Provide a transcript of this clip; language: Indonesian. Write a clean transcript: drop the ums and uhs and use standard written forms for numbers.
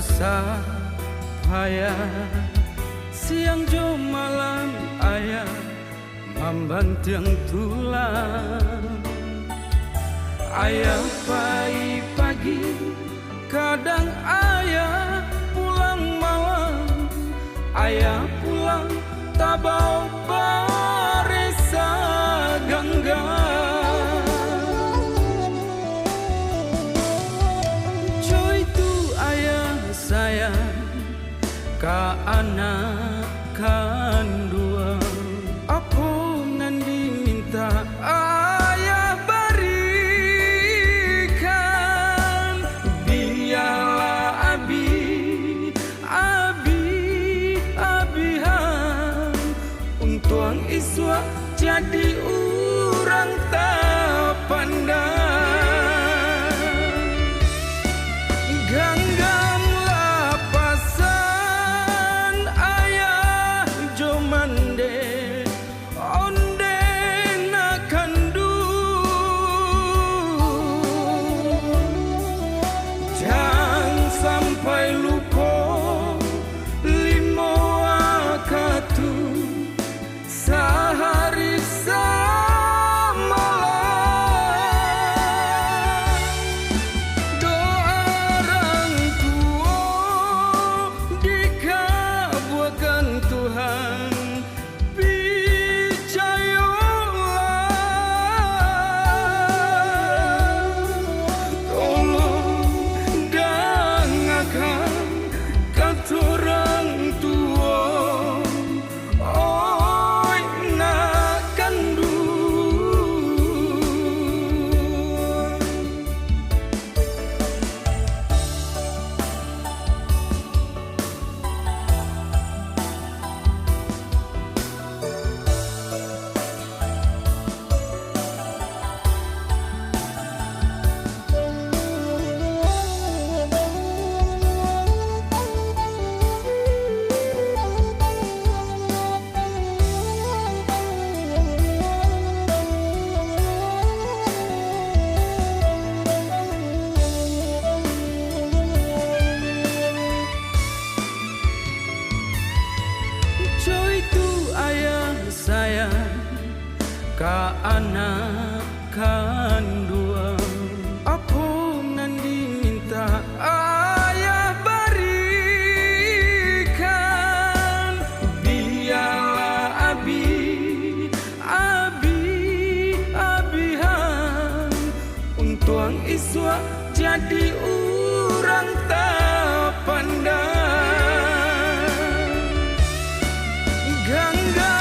susah payah, siang jo malam ayah membanting tulang. Ayah pagi-pagi, kadang ayah pulang malam. Ayah pulang tak bawa baresa ganggang. Cuy tu ayah sayang ka anak kandua. Apa nan diminta ayah berikan. Biarlah abihan untuang iswa jadi urang tak pandang. Ganggam lapasan ayah jo mande onde nak kandu. Jangan sampai lupa limo akatu sehari semalam. Doa orang tua dikabulkan Tuhan, percayalah. Tolong dengarkan kata orang tua. Oi nak kandu. Cuy tu ayah sayang ka anak kandua. Apa nan diminta ayah berikan. Biarlah abihan untuang iswa jadi urang tak pandang. Gangga